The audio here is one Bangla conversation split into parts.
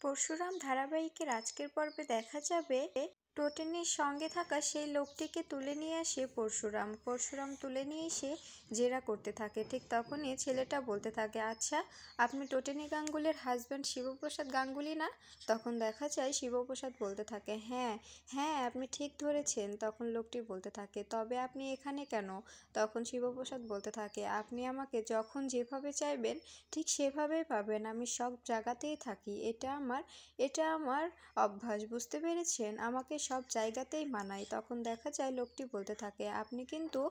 পরশুরাম ধারাবাহিকের আজকের পর্বে দেখা যাবে টোটেনির সঙ্গে থাকা সেই লোকটিকে তুলে নিয়ে আসে পরশুরাম। পরশুরাম তুলে নিয়ে এসে জেরা করতে থাকে। ঠিক তখনই ছেলেটা বলতে থাকে, আচ্ছা আপনি টোটেনি গাঙ্গুলির হাজব্যান্ড শিবপ্রসাদ গাঙ্গুলি না? তখন দেখা যায় শিবপ্রসাদ বলতে থাকে, হ্যাঁ হ্যাঁ আপনি ঠিক ধরেছেন। তখন লোকটি বলতে থাকে, তবে আপনি এখানে কেন? তখন শিবপ্রসাদ বলতে থাকে, আপনি আমাকে যখন যেভাবে চাইবেন ঠিক সেভাবেই পাবেন। আমি সব জায়গাতেই থাকি, এটা আমার অভ্যাস, বুঝতে পেরেছেন? আমাকে সব জায়গাতেই মানায়। তখন দেখা যায় লোকটি বলতে থাকে, আপনি কিন্তু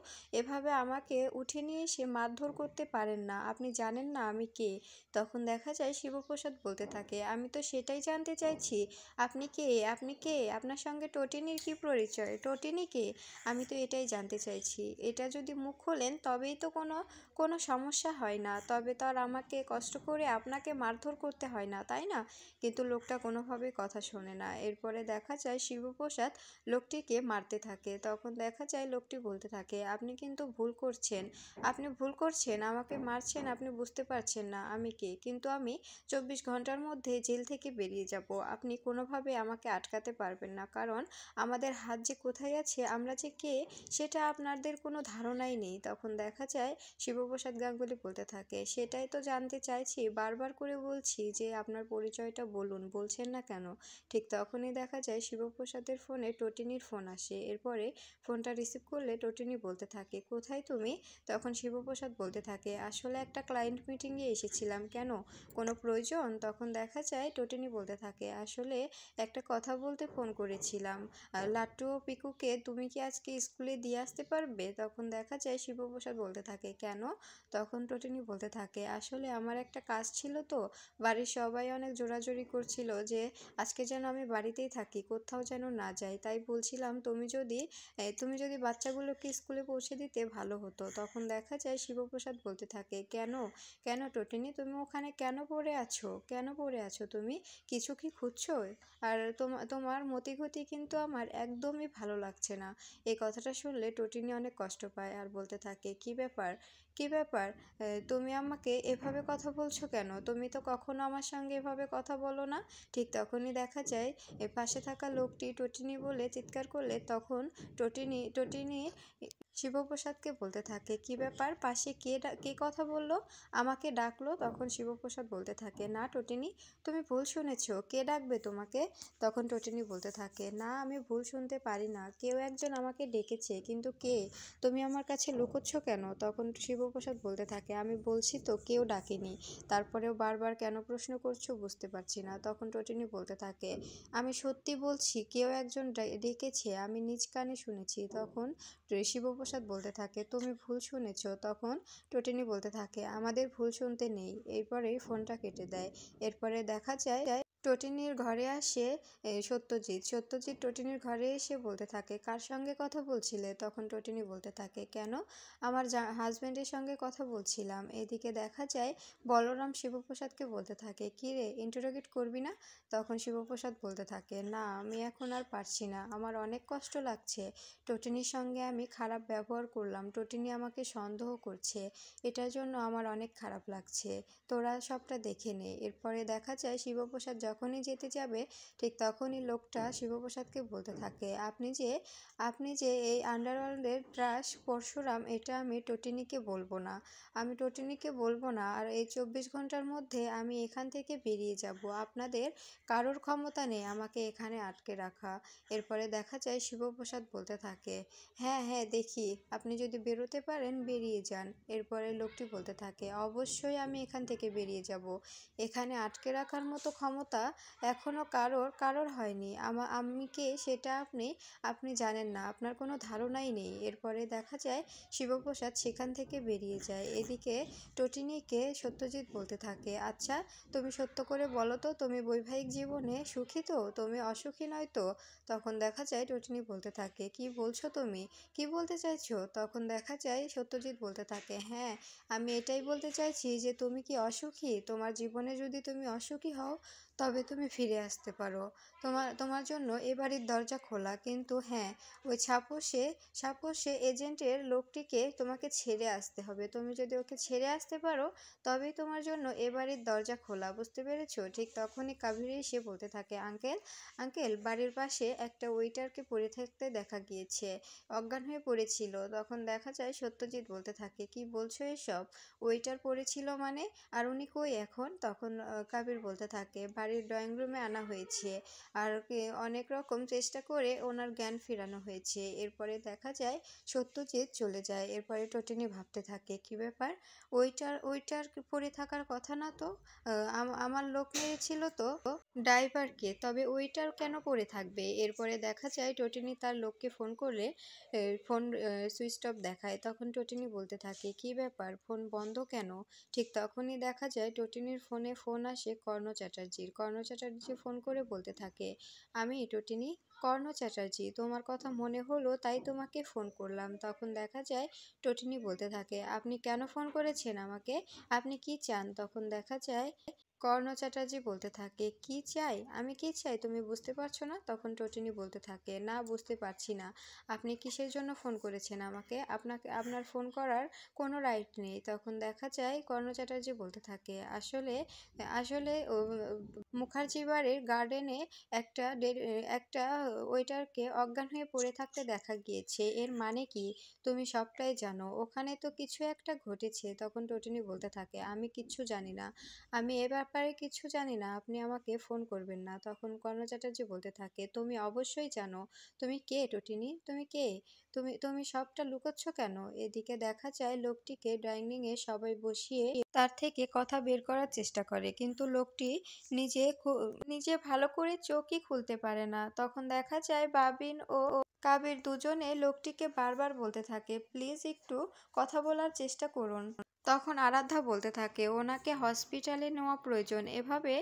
এভাবে আমাকে উঠে নিয়ে এসে মারধর করতে পারেন না, আপনি জানেন না আমি কে। তখন দেখা যায় শিবপ্রসাদ বলতে থাকে, আমি তো সেটাই জানতে চাইছি, আপনি কে? আপনি কে? আপনার সঙ্গে টোটিনির কি পরিচয়? টোটিনি কে? আমি তো এটাই জানতে চাইছি। এটা যদি মুখ খোলেন তবেই তো কোনো সমস্যা হয় না, তবে তো আর আমাকে কষ্ট করে আপনাকে মারধর করতে হয় না, তাই না? কিন্তু লোকটা কোনোভাবেই কথা শোনে না। এরপরে দেখা যায় শিবপ্রসাদ লোকটিকে মারতে থাকে। তখন দেখা যায় লোকটি বলতে থাকে, আপনি কিন্তু ভুল করছেন, আপনি ভুল করছেন, আমাকে মারছেন, আপনি বুঝতে পারছেন না আমি কে। কিন্তু আমি 24 ঘন্টার মধ্যে জেল থেকে বেরিয়ে যাব, আপনি কোনোভাবে আমাকে আটকাতে পারবেন না, কারণ আমাদের হাত যে কোথায় আছে, আমরা যে কে, সেটা আপনাদের কোনো ধারণাই নেই। তখন দেখা যায় শিবপ্রসাদ গাঙ্গুলি বলতে থাকে, সেটাই তো জানতে চাইছি, বারবার করে বলছি যে আপনার পরিচয়টা বলুন, বলছেন না কেন? ঠিক তখনই দেখা যায় শিবপ্রসাদের ফোনে টোটিনির ফোন আসে। এরপরে ফোনটা রিসিভ করলে টোটিনি বলতে থাকে, কোথায় তুমি? তখন শিবপ্রসাদ বলতে থাকে, আসলে একটা ক্লায়েন্ট মিটিংয়ে এসেছিলাম। কেন, কোনো প্রয়োজন? তখন দেখা যায় টোটিনি বলতে থাকে, আসলে একটা কথা বলতে ফোন করেছিলাম, লাট্টু ও পিকুকে তুমি কি আজকে স্কুলে দিয়ে আসতে পারবে? তখন দেখা যায় শিবপ্রসাদ বলতে থাকে, কেন? তখন টোটিনি বলতে থাকে, আসলে আমার একটা কাজ ছিল তো, বাড়ির সবাই অনেক জোরাজোরি করছিল যে আজকে যেন আমি বাড়িতেই থাকি, কোথাও যেন না যাই, তাই বলছিলাম তুমি যদি বাচ্চাগুলোকে স্কুলে পৌঁছে দিতে ভালো হতো। তখন দেখা যায় শিবপ্রসাদ বলতে থাকে, কেন? কেন টোটিনি, তুমি ওখানে কেন পড়ে আছো? কেন পড়ে আছো তুমি? কিছু কি খুঁজছো? আর তোমার মতিগতি কিন্তু আমার একদমই ভালো লাগছে না। এই কথাটা শুনলে টোটিনি অনেক কষ্ট পায় আর বলতে থাকে, কি ব্যাপার, কি ব্যাপার, তুমি আমাকে এভাবে কথা বলছো কেন? তুমি তো কখনো আমার সঙ্গে এভাবে কথা বলো না। ঠিক তখনই দেখা যায় পাশে থাকা লোকটি টোটিনি বলে চিৎকার করলে তখন টোটিনি শিবপ্রসাদকে বলতে থাকে, কি ব্যাপার, পাশে কে কথা বললো, আমাকে ডাকলো? তখন শিবপ্রসাদ বলতে থাকে, না টোটিনি, তুমি ভুল শুনেছো, কে ডাকবে তোমাকে? তখন টোটিনি বলতে থাকে, না আমি ভুল শুনতে পারি না, কেউ একজন আমাকে ডেকেছে, কিন্তু কে? তুমি আমার কাছে লুকোচ্ছ কেন? তখন শিবপ্রসাদ বলতে থাকে, আমি বলছি তো কেউ ডাকেনি, তারপরেও বারবার কেন প্রশ্ন করছো বুঝতে পারছি না। তখন টোটিনি বলতে থাকে, আমি সত্যি বলছি, কেউ একজন ডেকেছে, আমি নিজ কানে শুনেছি। তখন শিবপ্রসাদ বলতে থাকে, তুমি ভুল শুনেছ। তখন টোটিনি বলতে থাকে, আমাদের ভুল শুনতে নেই। এরপরেই ফোনটা কেটে দেয়। এরপরে দেখা যায় টোটিনির ঘরে আসে সত্যজিৎ টোটিনির ঘরে এসে বলতে থাকে, কার সঙ্গে কথা বলছিলে? তখন টোটিনি বলতে থাকে, কেন, আমার হাজব্যান্ডের সঙ্গে কথা বলছিলাম। এদিকে দেখা যায় বলরাম শিবপ্রসাদকে বলতে থাকে, কি রে, ইন্টারোগেট করবি না? তখন শিবপ্রসাদ বলতে থাকে, না আমি এখন আর পারছি না, আমার অনেক কষ্ট লাগছে, টোটিনির সঙ্গে আমি খারাপ ব্যবহার করলাম, টোটিনি আমাকে সন্দেহ করছে, এটার জন্য আমার অনেক খারাপ লাগছে, তোরা সবটা দেখে নে। এরপরে দেখা যায় শিবপ্রসাদ যখনই যেতে যাবে ঠিক তখনই লোকটা শিবপ্রসাদকে বলতে থাকে, আপনি যে এই আন্ডারওয়ার্ল্ডের ত্রাস পরশুরাম, এটা আমি টোটিনিকে বলবো না, আমি টোটিনিকে বলবো না, আর এই 24 ঘন্টার মধ্যে আমি এখান থেকে বেরিয়ে যাব, আপনাদের কারোর ক্ষমতা নেই আমাকে এখানে আটকে রাখা। এরপরে দেখা যায় শিবপ্রসাদ বলতে থাকে, হ্যাঁ হ্যাঁ দেখি, আপনি যদি বেরোতে পারেন বেরিয়ে যান। এরপরে লোকটি বলতে থাকে, অবশ্যই আমি এখান থেকে বেরিয়ে যাব, এখানে আটকে রাখার মতো ক্ষমতা এখনও কারোর হয়নি, আমি কে সেটা আপনি জানেন না, আপনার কোনো ধারণাই নেই। এরপরে দেখা যায় শিবপ্রসাদ সেখান থেকে বেরিয়ে যায়। এদিকে টোটিনিকে সত্যজিৎ বলতে থাকে, আচ্ছা তুমি সত্য করে বলো তো, তুমি বৈবাহিক জীবনে সুখী তো, তুমি অসুখী নয় তো? তখন দেখা যায় টোটিনি বলতে থাকে, কি বলছো তুমি, কি বলতে চাইছো? তখন দেখা যায় সত্যজিৎ বলতে থাকে, হ্যাঁ আমি এটাই বলতে চাইছি যে তুমি কি অসুখী? তোমার জীবনে যদি তুমি অসুখী হও তবে তুমি ফিরে আসতে পারো। তোমার জন্য এ বাড়ির দরজা খোলা। কিন্তু হ্যাঁ, ওই সাপোসে এজেন্টের লোকটিকে তোমাকে ছেড়ে আসতে হবে। তুমি যদি ওকে ছেড়ে আসতে পারো তবেই তোমার জন্য এ বাড়ির দরজা খোলা। বুঝতে পেরেছো? ঠিক তখনই কাবেরী এসে বলতে থাকে, আঙ্কেল আঙ্কেল, বাড়ির পাশে একটা ওয়েটারকে পড়ে থাকতে দেখা গিয়েছে, অজ্ঞান হয়ে পড়েছিল। তখন দেখা যায় সত্যজিৎ বলতে থাকে, কি বলছো এসব? ওয়েটার পড়েছিল মানে? আর উনি কই এখন? তখন কাবির বলতে থাকে, বাড়ির ড্রয়িং রুমে আনা হয়েছে, আর অনেক রকম চেষ্টা করে ওনার জ্ঞান ফেরানো হয়েছে। এরপরে দেখা যায় সত্যজিৎ চলে যায়। এরপরে টটিনি ভাবতে থাকে, কি ব্যাপার, ওইটার পড়ে থাকার কথা না তো? আমার লোক মেরেছিল তো ড্রাইভারকে, তবে ওইটার কেন পড়ে থাকবে? এরপরে দেখা যায় টটিনি তার লোককে ফোন করলে ফোন সুইচ অফ দেখায়। তখন টটিনি বলতে থাকে, কি ব্যাপার, ফোন বন্ধ কেন? ঠিক তখনই দেখা যায় টটিনির ফোনে ফোন আসে কর্ণ চ্যাটার্জির। কর্ণ চ্যাটার্জি ফোন করে বলতে থাকে, আমি টটিনি, কর্ণ চ্যাটার্জি, তোমার কথা মনে হলো তাই তোমাকে ফোন করলাম। তখন দেখা যায় টটিনি বলতে থাকে, আপনি কেন ফোন করেছেন আমাকে? আপনি কি চান? তখন দেখা যায় কর্ণ চ্যাটার্জি বলতে থাকে, কি চাই? আমি কি চাই তুমি বুঝতে পারছো না? তখন টটিনি বলতে থাকে, না, বুঝতে পারছি না। আপনি কিসের জন্য ফোন করেছেন আমাকে? আপনার ফোন করার কোনো রাইট নেই। তখন দেখা যায় কর্ণ চ্যাটার্জি বলতে থাকে, আসলে আসলে মুখার্জি বাড়ির গার্ডেনে একটা ওয়েটারকে অজ্ঞান হয়ে পড়ে থাকতে দেখা গিয়েছে। এর মানে কি? তুমি সবটাই জানো। ওখানে তো কিছু একটা ঘটেছে। তখন টটিনি বলতে থাকে, আমি কিচ্ছু জানি না, আমি এ ব্যাপারে কিছু জানি না, আপনি আমাকে ফোন করবেন না। তখন কর্ণ চ্যাটার্জি বলতে থাকে, তুমি অবশ্যই জানো। তুমি কে টটিনি? তুমি কে? তুমি সবটা লুকোচ্ছ কেন? এদিকে দেখা যায় লোকটিকে ডাইনিং এ সবাই বসিয়ে তার থেকে কথা বের করার চেষ্টা করে, কিন্তু লোকটি নিজে ভালো করে চোখই খুলতে পারে না। তখন দেখা যায় বাবিন ও কাবির দুজনে লোকটিকে বারবার বলতে থাকে, প্লিজ একটু কথা বলার চেষ্টা করুন। তখন আরাধ্যা বলতে থাকে, ওনাকে হসপিটালে নেওয়া প্রয়োজন। এভাবে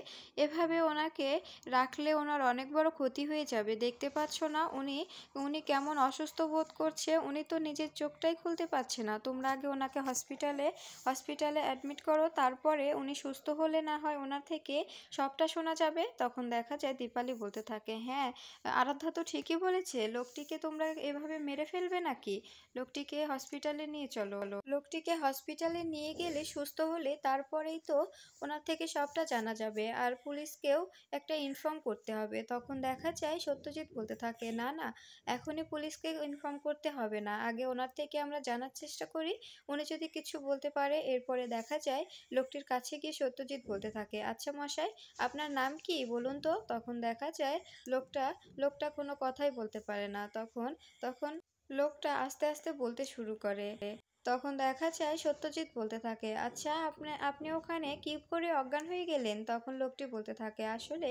এভাবে ওনাকে রাখলে ওনার অনেক বড় ক্ষতি হয়ে যাবে। দেখতে পাচ্ছ না উনি উনি কেমন অসুস্থ বোধ করছে? উনি তো নিজের চোখটাই খুলতে পারছে না। তোমরা আগে ওনাকে হসপিটালে অ্যাডমিট করো, তারপরে উনি সুস্থ হলে না হয় ওনার থেকে সবটা শোনা যাবে। তখন দেখা যায় দীপালি বলতে থাকে, হ্যাঁ, আরাধ্যা তো ঠিকই বলেছে, লোকটিকে তোমরা এভাবে মেরে ফেলবে নাকি? লোকটিকে হসপিটালে নিয়ে চলো। লোকটিকে হসপিটালে নিয়ে গেলে সুস্থ হলে তারপরেই তো ওনার থেকে সবটা জানা যাবে, আর পুলিশকেও একটা ইনফর্ম করতে হবে। তখন দেখা যায় সত্যজিৎ বলতে থাকে, না না, এখনই পুলিশকে ইনফর্ম করতে হবে না, আগে ওনার থেকে আমরা জানার চেষ্টা করি, উনি যদি কিছু বলতে পারে। এরপরে দেখা যায় লোকটির কাছে গিয়ে সত্যজিৎ বলতে থাকে, আচ্ছা মশাই, আপনার নাম কি বলুন তো? তখন দেখা যায় লোকটা কোনো কথাই বলতে পারে না। তখন লোকটা আস্তে আস্তে বলতে শুরু করে। তখন দেখা যায় সত্যজিৎ বলতে থাকে, আচ্ছা, আপনি ওখানে কি করে অজ্ঞান হয়ে গেলেন? তখন লোকটি বলতে থাকে, আসলে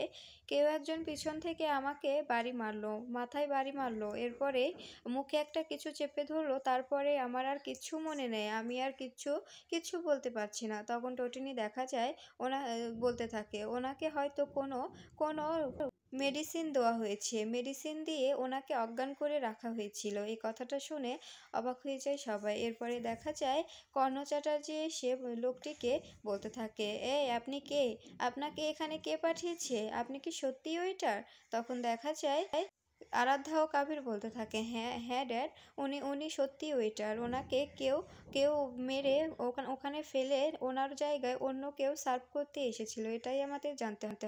কেউ একজন পিছন থেকে আমাকে বাড়ি মারলো, মাথায় বাড়ি মারলো, এরপরে মুখে একটা কিছু চেপে ধরলো, তারপরে আমার আর কিচ্ছু মনে নেই, আমি আর কিচ্ছু বলতে পারছি না। তখন টটিনি দেখা যায় বলতে থাকে, ওনাকে হয়তো কোনো মেডিসিন দেওয়া হয়েছে, মেডিসিন দিয়ে ওনাকে অজ্ঞান করে রাখা হয়েছিল। এই কথাটা শুনে অবাক হয়ে যায় সবাই। এরপরে দেখা যায় কর্ণ চ্যাটার্জি এসে লোকটিকে বলতে থাকে, এই আপনি কে? আপনাকে এখানে কে পাঠিয়েছে? আপনি কি সত্যিই ওইটার? তখন দেখা যায় আরাধ্যা ও কাবির বলতে থাকে, হ্যাঁ হ্যাঁ ড্যাড, উনি সত্যিই ওইটার। ওনাকে কেউ মেরে ওখানে ফেলে ওনার জায়গায় অন্য কেউ সার্ভ করতে এসেছিল, এটাই আমাদের জানতে হবে।